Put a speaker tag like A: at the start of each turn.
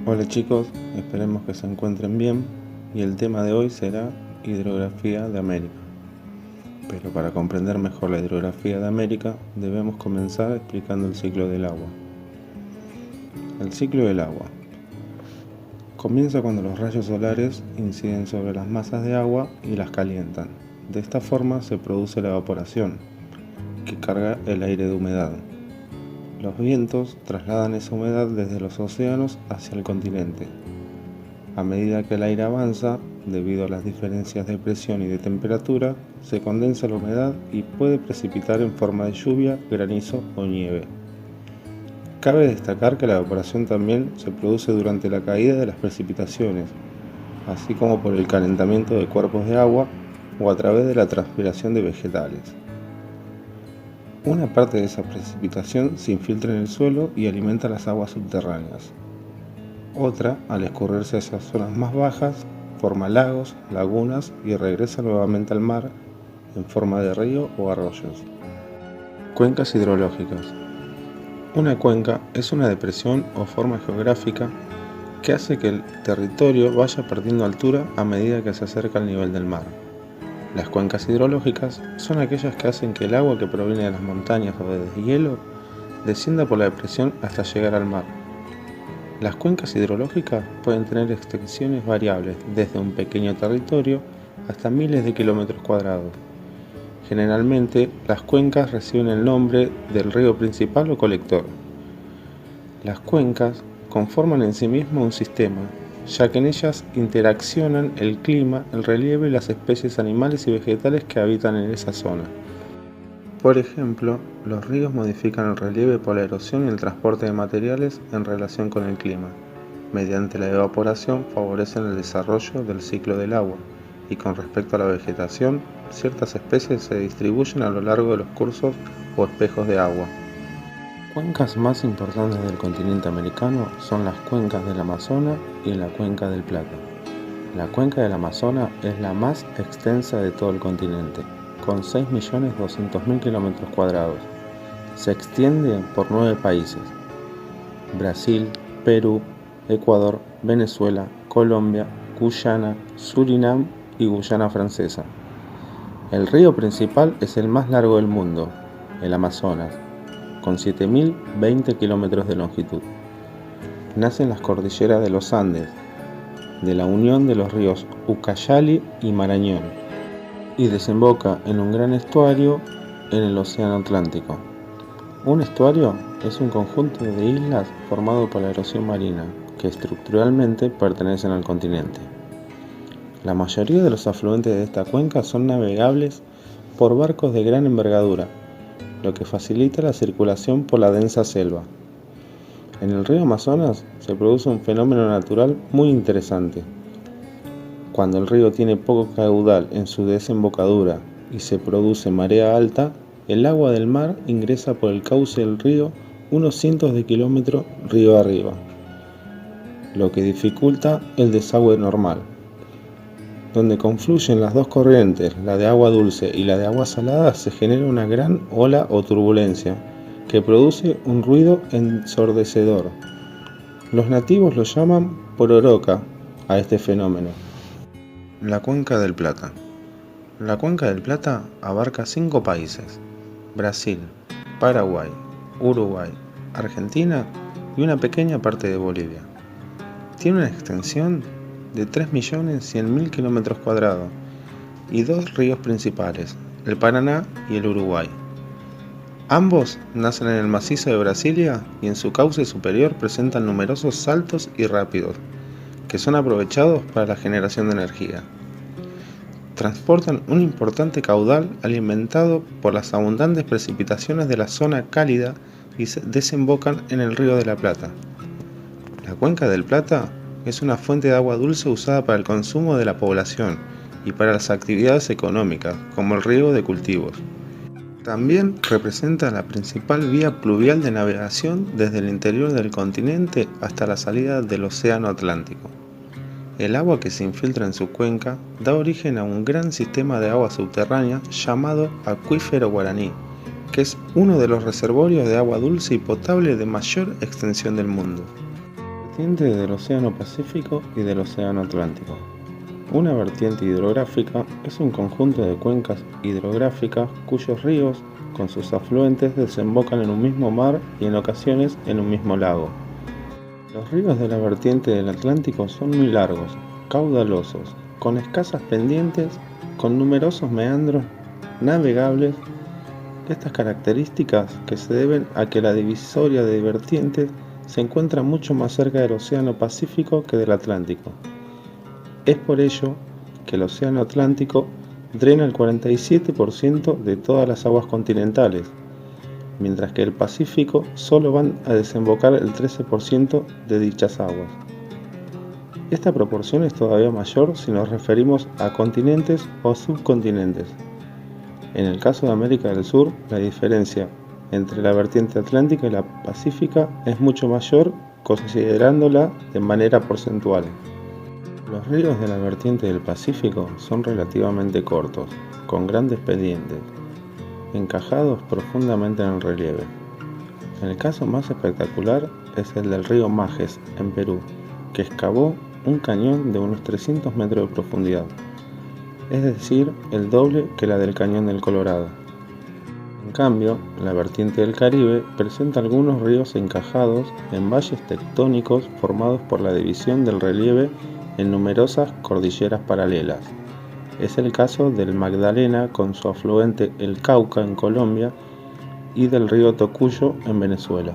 A: Hola chicos, esperemos que se encuentren bien y el tema de hoy será hidrografía de América. Pero para comprender mejor la hidrografía de América debemos comenzar explicando el ciclo del agua. El ciclo del agua comienza cuando los rayos solares inciden sobre las masas de agua y las calientan. De esta forma se produce la evaporación, que carga el aire de humedad. Los vientos trasladan esa humedad desde los océanos hacia el continente. A medida que el aire avanza, debido a las diferencias de presión y de temperatura, se condensa la humedad y puede precipitar en forma de lluvia, granizo o nieve. Cabe destacar que la evaporación también se produce durante la caída de las precipitaciones, así como por el calentamiento de cuerpos de agua o a través de la transpiración de vegetales. Una parte de esa precipitación se infiltra en el suelo y alimenta las aguas subterráneas. Otra, al escurrirse hacia zonas más bajas, forma lagos, lagunas y regresa nuevamente al mar en forma de río o arroyos. Cuencas hidrológicas. Una cuenca es una depresión o forma geográfica que hace que el territorio vaya perdiendo altura a medida que se acerca al nivel del mar. Las cuencas hidrológicas son aquellas que hacen que el agua que proviene de las montañas o de deshielo descienda por la depresión hasta llegar al mar. Las cuencas hidrológicas pueden tener extensiones variables, desde un pequeño territorio hasta miles de kilómetros cuadrados. Generalmente, las cuencas reciben el nombre del río principal o colector. Las cuencas conforman en sí mismas un sistema, ya que en ellas interaccionan el clima, el relieve y las especies animales y vegetales que habitan en esa zona. Por ejemplo, los ríos modifican el relieve por la erosión y el transporte de materiales en relación con el clima. Mediante la evaporación favorecen el desarrollo del ciclo del agua, y con respecto a la vegetación, ciertas especies se distribuyen a lo largo de los cursos o espejos de agua. Cuencas más importantes del continente americano son las cuencas del Amazonas y la cuenca del Plata. La cuenca del Amazonas es la más extensa de todo el continente, con 6.200.000 kilómetros cuadrados. Se extiende por 9 países: Brasil, Perú, Ecuador, Venezuela, Colombia, Guyana, Surinam y Guyana Francesa. El río principal es el más largo del mundo, el Amazonas, con 7.020 kilómetros de longitud. Nace en las cordilleras de los Andes, de la unión de los ríos Ucayali y Marañón, y desemboca en un gran estuario en el Océano Atlántico. Un estuario es un conjunto de islas formado por la erosión marina, que estructuralmente pertenecen al continente. La mayoría de los afluentes de esta cuenca son navegables por barcos de gran envergadura, lo que facilita la circulación por la densa selva. En el río Amazonas se produce un fenómeno natural muy interesante. Cuando el río tiene poco caudal en su desembocadura y se produce marea alta, el agua del mar ingresa por el cauce del río unos cientos de kilómetros río arriba, lo que dificulta el desagüe normal. Donde confluyen las dos corrientes, la de agua dulce y la de agua salada, se genera una gran ola o turbulencia que produce un ruido ensordecedor. Los nativos lo llaman pororoca a este fenómeno. La Cuenca del Plata. La Cuenca del Plata abarca 5 países: Brasil, Paraguay, Uruguay, Argentina y una pequeña parte de Bolivia. Tiene una extensión de 3.100.000 kilómetros cuadrados y 2 ríos principales, el Paraná y el Uruguay. Ambos nacen en el macizo de Brasilia y en su cauce superior presentan numerosos saltos y rápidos, que son aprovechados para la generación de energía. Transportan un importante caudal alimentado por las abundantes precipitaciones de la zona cálida y desembocan en el Río de la Plata. La Cuenca del Plata es una fuente de agua dulce usada para el consumo de la población y para las actividades económicas, como el riego de cultivos. También representa la principal vía pluvial de navegación desde el interior del continente hasta la salida del Océano Atlántico. El agua que se infiltra en su cuenca da origen a un gran sistema de agua subterránea llamado Acuífero Guaraní, que es uno de los reservorios de agua dulce y potable de mayor extensión del mundo. Vertiente del Océano Pacífico y del Océano Atlántico. Una vertiente hidrográfica es un conjunto de cuencas hidrográficas cuyos ríos, con sus afluentes, desembocan en un mismo mar y en ocasiones en un mismo lago. Los ríos de la vertiente del Atlántico son muy largos, caudalosos, con escasas pendientes, con numerosos meandros navegables. Estas características que se deben a que la divisoria de vertientes se encuentra mucho más cerca del Océano Pacífico que del Atlántico. Es por ello que el Océano Atlántico drena el 47% de todas las aguas continentales, mientras que el Pacífico solo van a desembocar el 13% de dichas aguas. Esta proporción es todavía mayor si nos referimos a continentes o subcontinentes. En el caso de América del Sur, la diferencia entre la vertiente atlántica y la pacífica es mucho mayor, considerándola de manera porcentual. Los ríos de la vertiente del Pacífico son relativamente cortos, con grandes pendientes, encajados profundamente en el relieve. El caso más espectacular es el del río Majes, en Perú, que excavó un cañón de unos 300 metros de profundidad, es decir, el doble que la del cañón del Colorado. En cambio, la vertiente del Caribe presenta algunos ríos encajados en valles tectónicos formados por la división del relieve en numerosas cordilleras paralelas. Es el caso del Magdalena con su afluente el Cauca en Colombia y del río Tocuyo en Venezuela.